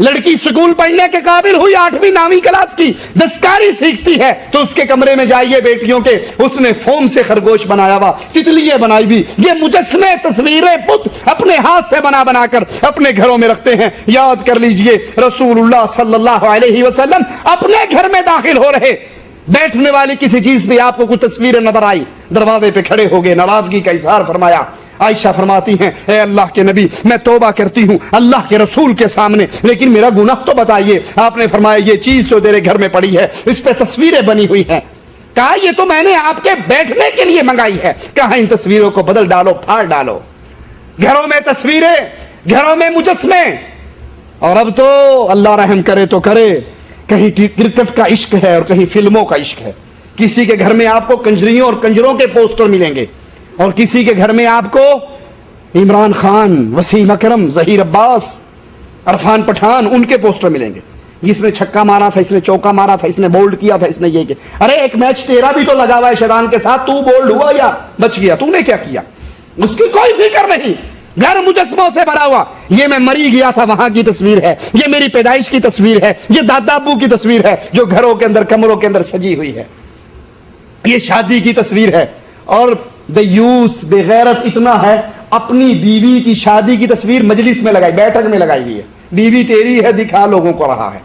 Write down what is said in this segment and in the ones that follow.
لڑکی سکول پڑھنے کے قابل ہوئی 8ویں 9ویں کلاس کی دستکاری سیکھتی ہے تو اس کے کمرے میں جائیے بیٹیوں کے، اس نے فوم سے خرگوش بنایا ہوا، تتلیے بنائی ہوئی، یہ مجسمے تتصویریں بت اپنے ہاتھ سے بنا بنا کر اپنے گھروں میں رکھتے ہیں۔ یاد کر لیجئے رسول اللہ صلی اللہ علیہ وسلم اپنے گھر میں داخل ہو رہے، بیٹھنے والی کسی چیز پہ آپ کو کچھ تصویریں نظر آئی، دروازے پہ کھڑے ہو گئے، ناراضگی کا اظہار فرمایا۔ عائشہ فرماتی ہیں اے اللہ کے نبی میں توبہ کرتی ہوں اللہ کے رسول کے سامنے، لیکن میرا گناہ تو بتائیے۔ آپ نے فرمایا یہ چیز تو تیرے گھر میں پڑی ہے، اس پہ تصویریں بنی ہوئی ہیں۔ کہا یہ تو میں نے آپ کے بیٹھنے کے لیے منگائی ہے۔ کہا ان تصویروں کو بدل ڈالو، پھاڑ ڈالو۔ گھروں میں تصویریں، گھروں میں مجسمے، اور اب تو اللہ رحم کرے تو کرے، کہیں کرکٹ کا عشق ہے اور کہیں فلموں کا عشق ہے۔ کسی کے گھر میں آپ کو کنجریوں اور کنجروں کے پوسٹر ملیں گے، اور کسی کے گھر میں آپ کو عمران خان، وسیم اکرم، ظہیر عباس، عرفان پٹھان ان کے پوسٹر ملیں گے۔ اس نے چھکا مارا تھا، اس نے چوکا مارا تھا، اس نے بولڈ کیا تھا، اس نے یہ کیا۔ ارے ایک میچ تیرا بھی تو لگا ہوا ہے شیطان کے ساتھ، تو بولڈ ہوا یا بچ گیا؟ تو نے کیا کیا؟ اس کی کوئی فکر نہیں۔ گھر مجسموں سے بھرا ہوا، یہ میں مری گیا تھا وہاں کی تصویر ہے، یہ میری پیدائش کی تصویر ہے، یہ دادا ابو کی تصویر ہے جو گھروں کے اندر کمروں کے اندر سجی ہوئی ہے، یہ شادی کی تصویر ہے۔ اور دیوس بے غیرت اتنا ہے اپنی بیوی کی شادی کی تصویر مجلس میں لگائی، بیٹھک میں لگائی ہوئی ہے، بیوی تیری ہے دکھا لوگوں کو رہا ہے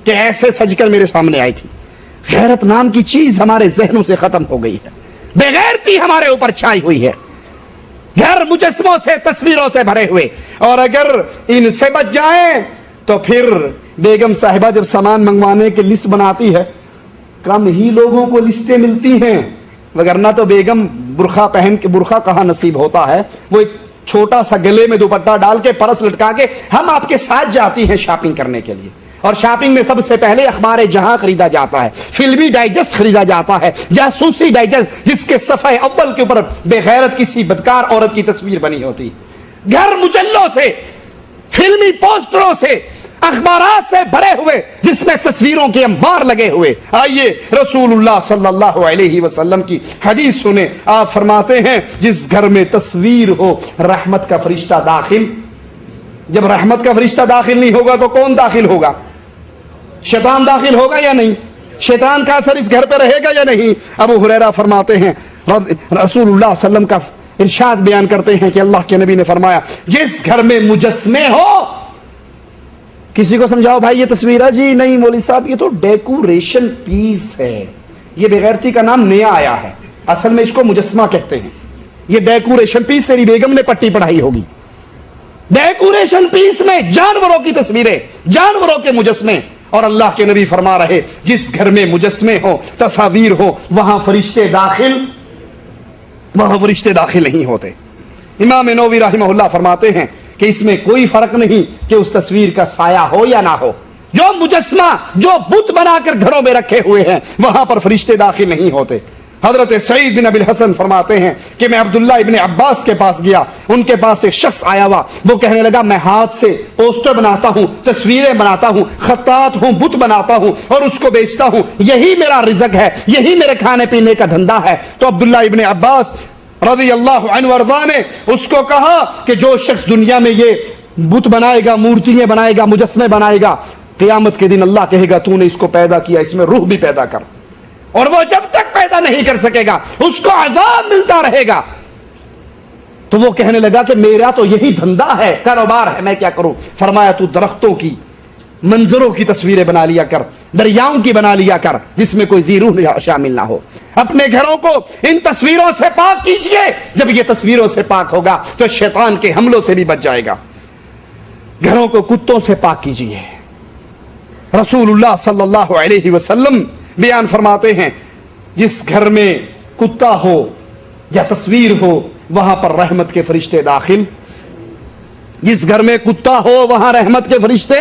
کہ ایسے سج کر میرے سامنے آئی تھی۔ غیرت نام کی چیز ہمارے ذہنوں سے ختم ہو گئی ہے، بے غیرتی ہمارے اوپر چھائی ہوئی ہے۔ گھر مجسموں سے تصویروں سے بھرے ہوئے، اور اگر ان سے بچ جائیں تو پھر بیگم صاحبہ جب سامان منگوانے کی لسٹ بناتی ہے کم ہی لوگوں کو لسٹیں ملتی ہیں، وگرنہ تو بیگم برقع پہن کے، برقع کہاں نصیب ہوتا ہے، وہ ایک چھوٹا سا گلے میں دوپٹہ ڈال کے پرس لٹکا کے ہم آپ کے ساتھ جاتی ہیں شاپنگ کرنے کے لیے، اور شاپنگ میں سب سے پہلے اخبار جہاں خریدا جاتا ہے، فلمی ڈائجسٹ خریدا جاتا ہے، جاسوسی ڈائجسٹ جس کے صفحے اول کے اوپر بے غیرت کسی بدکار عورت کی تصویر بنی ہوتی۔ گھر مجلوں سے، فلمی پوسٹروں سے، اخبارات سے بھرے ہوئے جس میں تصویروں کے انبار لگے ہوئے۔ آئیے رسول اللہ صلی اللہ علیہ وسلم کی حدیث سنیں، آپ فرماتے ہیں جس گھر میں تصویر ہو رحمت کا فرشتہ داخل، جب رحمت کا فرشتہ داخل نہیں ہوگا تو کون داخل ہوگا؟ شیطان داخل ہوگا یا نہیں؟ شیطان کا اثر اس گھر پہ رہے گا یا نہیں؟ ابو ہریرہ فرماتے ہیں رسول اللہ صلی اللہ علیہ وسلم کا ارشاد بیان کرتے ہیں کہ اللہ کے نبی نے فرمایا جس گھر میں مجسمے ہو، کسی کو سمجھاؤ بھائی یہ تصویر ہے، جی نہیں مولوی صاحب یہ تو ڈیکوریشن پیس ہے، یہ بغیرتی کا نام نیا آیا ہے، اصل میں اس کو مجسمہ کہتے ہیں، یہ ڈیکوریشن پیس تیری بیگم نے پٹی پڑھائی ہوگی۔ ڈیکوریشن پیس میں جانوروں کی تصویریں، جانوروں کے مجسمے، اور اللہ کے نبی فرما رہے جس گھر میں مجسمے ہو، تصاویر ہو، وہاں فرشتے داخل نہیں ہوتے۔ امام نووی رحمہ اللہ فرماتے ہیں کہ اس میں کوئی فرق نہیں کہ اس تصویر کا سایہ ہو یا نہ ہو، جو مجسمہ، جو بت بنا کر گھروں میں رکھے ہوئے ہیں وہاں پر فرشتے داخل نہیں ہوتے۔ حضرت سعید بن ابی الحسن فرماتے ہیں کہ میں عبداللہ ابن عباس کے پاس گیا، ان کے پاس ایک شخص آیا ہوا، وہ کہنے لگا میں ہاتھ سے پوسٹر بناتا ہوں، تصویریں بناتا ہوں، خطاط ہوں، بت بناتا ہوں اور اس کو بیچتا ہوں، یہی میرا رزق ہے، یہی میرے کھانے پینے کا دھندا ہے۔ تو عبداللہ ابن عباس رضی اللہ عنہ وارضاہ نے اس کو کہا کہ جو شخص دنیا میں یہ بت بنائے گا، مورتیاں بنائے گا، مجسمے بنائے گا، قیامت کے دن اللہ کہے گا تو نے اس کو پیدا کیا، اس میں روح بھی پیدا کر، اور وہ جب تک پیدا نہیں کر سکے گا اس کو عذاب ملتا رہے گا۔ تو وہ کہنے لگا کہ میرا تو یہی دھندا ہے، کاروبار ہے، میں کیا کروں؟ فرمایا تو درختوں کی، منظروں کی تصویریں بنا لیا کر، دریاؤں کی بنا لیا کر جس میں کوئی ذی روح شامل نہ ہو۔ اپنے گھروں کو ان تصویروں سے پاک کیجئے، جب یہ تصویروں سے پاک ہوگا تو شیطان کے حملوں سے بھی بچ جائے گا۔ گھروں کو کتوں سے پاک کیجئے۔ رسول اللہ صلی اللہ علیہ وسلم بیان فرماتے ہیں جس گھر میں کتا ہو یا تصویر ہو وہاں پر رحمت کے فرشتے داخل، جس گھر میں کتا ہو وہاں رحمت کے فرشتے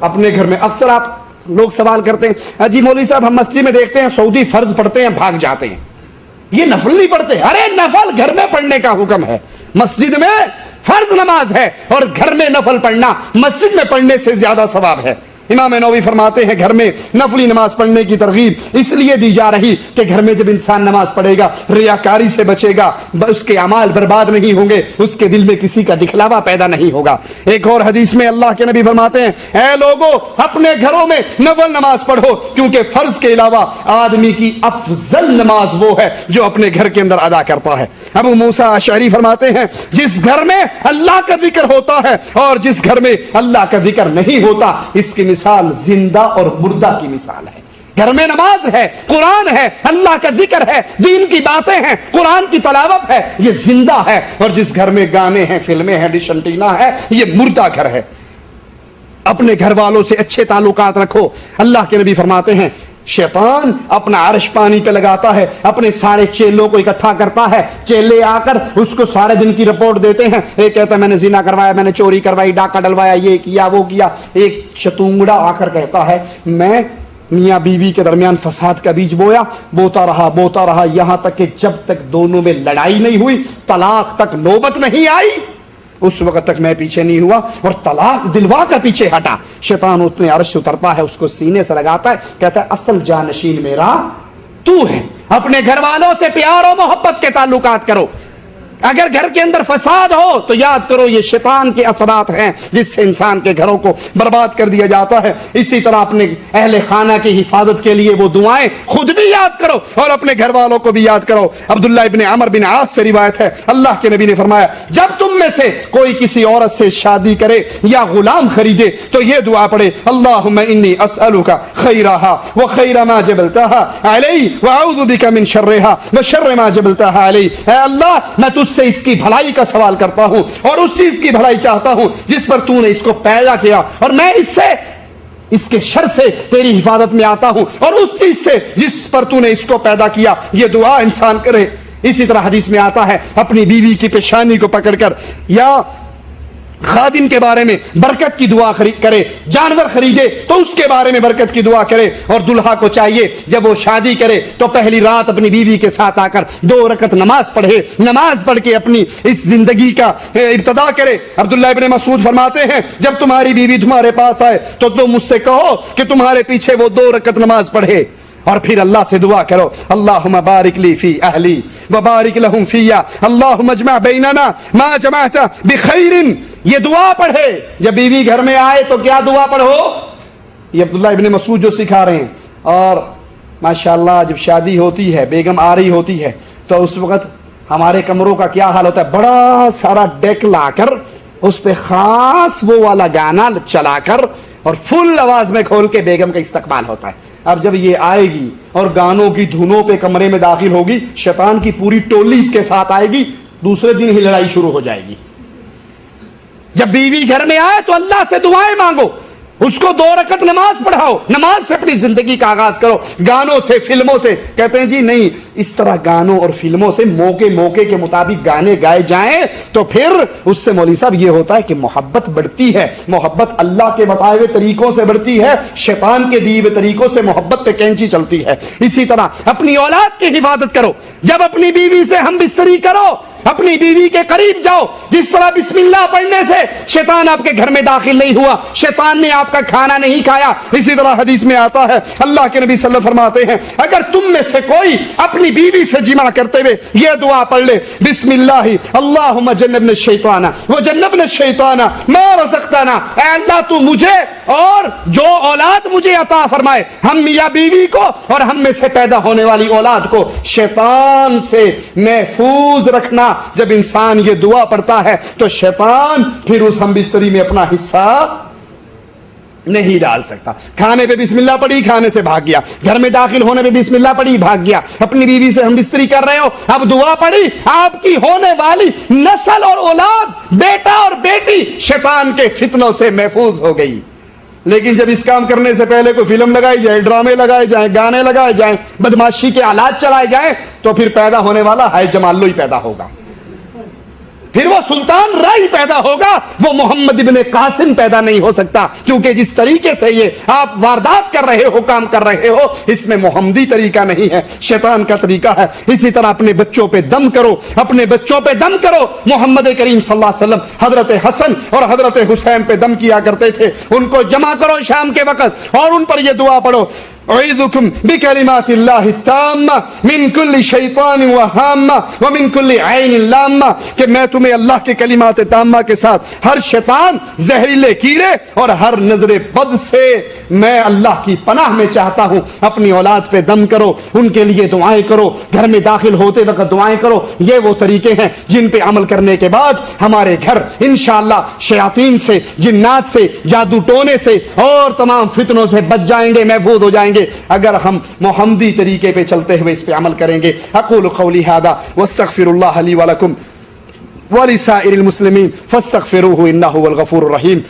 اپنے گھر میں اکثر آپ لوگ سوال کرتے ہیں جی مولوی صاحب ہم مسجد میں دیکھتے ہیں سعودی فرض پڑھتے ہیں بھاگ جاتے ہیں, یہ نفل نہیں پڑھتے. ارے نفل گھر میں پڑھنے کا حکم ہے, مسجد میں فرض نماز ہے اور گھر میں نفل پڑھنا مسجد میں پڑھنے سے زیادہ ثواب ہے. امام نووی فرماتے ہیں گھر میں نفلی نماز پڑھنے کی ترغیب اس لیے دی جا رہی کہ گھر میں جب انسان نماز پڑھے گا ریاکاری سے بچے گا, اس کے اعمال برباد نہیں ہوں گے, اس کے دل میں کسی کا دکھلاوا پیدا نہیں ہوگا. ایک اور حدیث میں اللہ کے نبی فرماتے ہیں اے لوگوں اپنے گھروں میں نفل نماز پڑھو کیونکہ فرض کے علاوہ آدمی کی افضل نماز وہ ہے جو اپنے گھر کے اندر ادا کرتا ہے. ابو موسیٰ اشعری فرماتے ہیں جس گھر میں اللہ کا ذکر ہوتا ہے اور جس گھر میں اللہ کا ذکر نہیں ہوتا اس کی مثال زندہ اور مردہ کی مثال ہے. گھر میں نماز ہے, قرآن ہے, اللہ کا ذکر ہے, دین کی باتیں ہیں, قرآن کی تلاوت ہے, یہ زندہ ہے. اور جس گھر میں گانے ہیں, فلمیں ہیں, ڈش انٹینا ہے, یہ مردہ گھر ہے. اپنے گھر والوں سے اچھے تعلقات رکھو. اللہ کے نبی فرماتے ہیں شیطان اپنا عرش پانی پہ لگاتا ہے, اپنے سارے چیلوں کو اکٹھا کرتا ہے, چیلے آ کر اس کو سارے دن کی رپورٹ دیتے ہیں. ایک کہتا ہے میں نے زنا کروایا, میں نے چوری کروائی, ڈاکہ ڈلوایا, یہ کیا وہ کیا. ایک شتونگڑا آ کر کہتا ہے میں میاں بیوی کے درمیان فساد کا بیج بوتا رہا یہاں تک کہ جب تک دونوں میں لڑائی نہیں ہوئی, طلاق تک نوبت نہیں آئی, اس وقت تک میں پیچھے نہیں ہوا اور طلاق دلوا کر پیچھے ہٹا. شیطان اتنے عرش سے اترتا ہے, اس کو سینے سے لگاتا ہے, کہتا ہے اصل جانشین میرا تو ہے. اپنے گھر والوں سے پیار و محبت کے تعلقات کرو. اگر گھر کے اندر فساد ہو تو یاد کرو یہ شیطان کے اثرات ہیں جس سے انسان کے گھروں کو برباد کر دیا جاتا ہے. اسی طرح اپنے اہل خانہ کی حفاظت کے لیے وہ دعائیں خود بھی یاد کرو اور اپنے گھر والوں کو بھی یاد کرو. عبداللہ ابن عمر بن عاص سے روایت ہے اللہ کے نبی نے فرمایا جب تم میں سے کوئی کسی عورت سے شادی کرے یا غلام خریدے تو یہ دعا پڑھے اللہم انی اسألک خیرہا وخیر ما جبلتہا علی واعوذ بک من شرہا وشر ما جبلتہا علی. اے اللہ میں تجھ سے اس کی بھلائی کا سوال کرتا ہوں اور اس چیز کی بھلائی چاہتا ہوں جس پر تو نے اس کو پیدا کیا, اور میں اس کے شر سے تیری حفاظت میں آتا ہوں اور اس چیز سے جس پر تو نے اس کو پیدا کیا. یہ دعا انسان کرے. اسی طرح حدیث میں آتا ہے اپنی بیوی کی پیشانی کو پکڑ کر یا خادم کے بارے میں برکت کی دعا کرے, جانور خریدے تو اس کے بارے میں برکت کی دعا کرے. اور دلہا کو چاہیے جب وہ شادی کرے تو پہلی رات اپنی بیوی کے ساتھ آ کر 2 رکعت نماز پڑھے, نماز پڑھ کے اپنی اس زندگی کا ابتدا کرے. عبداللہ ابن مسعود فرماتے ہیں جب تمہاری بیوی تمہارے پاس آئے تو تم مجھ سے کہو کہ تمہارے پیچھے وہ 2 رکعت نماز پڑھے اور پھر اللہ سے دعا کرو اللہم بارک لی فی اہلی وبارک لہم فیا اللہم اجمع بیننا ما جمعت بخیر. یہ دعا پڑھے. جب بیوی گھر میں آئے تو کیا دعا پڑھو, یہ عبداللہ ابن مسعود جو سکھا رہے ہیں. اور ماشاءاللہ جب شادی ہوتی ہے, بیگم آ رہی ہوتی ہے تو اس وقت ہمارے کمروں کا کیا حال ہوتا ہے, بڑا سارا ڈیک لا کر اس پہ خاص وہ والا گانا چلا کر اور فل آواز میں کھول کے بیگم کا استقبال ہوتا ہے. اب جب یہ آئے گی اور گانوں کی دھنوں پہ کمرے میں داخل ہوگی, شیطان کی پوری ٹولی اس کے ساتھ آئے گی, دوسرے دن ہی لڑائی شروع ہو جائے گی. جب بیوی گھر میں آئے تو اللہ سے دعائیں مانگو, اس کو 2 رکعت نماز پڑھاؤ, نماز سے اپنی زندگی کا آغاز کرو. گانوں سے, فلموں سے, کہتے ہیں جی نہیں, اس طرح گانوں اور فلموں سے موقع کے مطابق گانے گائے جائیں تو پھر اس سے مولوی صاحب یہ ہوتا ہے کہ محبت بڑھتی ہے. محبت اللہ کے بتائے ہوئے طریقوں سے بڑھتی ہے, شیطان کے دیے ہوئے طریقوں سے محبت پہ کینچی چلتی ہے. اسی طرح اپنی اولاد کی حفاظت کرو. جب اپنی بیوی سے ہم بستری کرو اپنی بیوی کے قریب جاؤ. جس طرح بسم اللہ پڑھنے سے شیطان آپ کے گھر میں داخل نہیں ہوا, شیطان نے آپ کا کھانا نہیں کھایا. اسی طرح حدیث میں آتا ہے اللہ کے نبی صلی اللہ علیہ وسلم فرماتے ہیں اگر تم میں سے کوئی اپنی بیوی سے جمع کرتے ہوئے یہ دعا پڑھ لے بسم اللہ اللہم جنبنا الشیطان وجنبنا الشیطان ما رزقتنا, اے اللہ تو مجھے اور جو اولاد مجھے عطا فرمائے, ہم میاں بیوی کو اور ہم میں سے پیدا ہونے والی اولاد کو شیطان سے محفوظ رکھنا. جب انسان یہ دعا پڑھتا ہے تو شیطان پھر اس ہم بستری میں اپنا حصہ نہیں ڈال سکتا. کھانے پہ بسم اللہ پڑھی, کھانے سے بھاگ گیا. گھر میں داخل ہونے پہ بسم اللہ پڑھی, بھاگ گیا. اپنی بیوی سے ہم بستری کر رہے ہو, اب دعا پڑھی, آپ کی ہونے والی نسل اور اولاد, بیٹا اور بیٹی شیطان کے فتنوں سے محفوظ ہو گئی. لیکن جب اس کام کرنے سے پہلے کوئی فلم لگائی جائے, ڈرامے لگائے جائیں, گانے لگائے جائیں, بدماشی کے آلات چلائے جائیں تو پھر پیدا ہونے والا ہائی جمالو ہی پیدا ہوگا. پھر وہ سلطان رائی پیدا ہوگا، وہ محمد ابن قاسم پیدا نہیں ہو سکتا، کیونکہ جس طریقے سے یہ آپ واردات کر رہے ہو، کام کر رہے ہو، اس میں محمدی طریقہ نہیں ہے، شیطان کا طریقہ ہے۔ اسی طرح اپنے بچوں پہ دم کرو، اپنے بچوں پہ دم کرو۔ محمد کریم صلی اللہ علیہ وسلم حضرت حسن اور حضرت حسین پہ دم کیا کرتے تھے، ان کو جمع کرو شام کے وقت اور ان پر یہ دعا پڑھو، اعوذکم بکلمات اللہ التامہ من کل شیطان وہامہ ومن کل عین لامہ، کہ میں تمہیں اللہ کے کلمات تامہ کے ساتھ ہر شیطان، زہریلے کیڑے اور ہر نظر بد سے میں اللہ کی پناہ میں چاہتا ہوں۔ اپنی اولاد پہ دم کرو، ان کے لیے دعائیں کرو، گھر میں داخل ہوتے وقت دعائیں کرو۔ یہ وہ طریقے ہیں جن پہ عمل کرنے کے بعد ہمارے گھر انشاءاللہ شیاطین سے، جنات سے، جادو ٹونے سے اور تمام فتنوں سے بچ جائیں گے، محفوظ ہو جائیں گے، اگر ہم محمدی طریقے پہ چلتے ہوئے اس پہ عمل کریں گے۔ اقول قولی ھذا واستغفر اللہ لی ولکم ولسائر المسلمین فاستغفروہ انہ هو الغفور الرحیم۔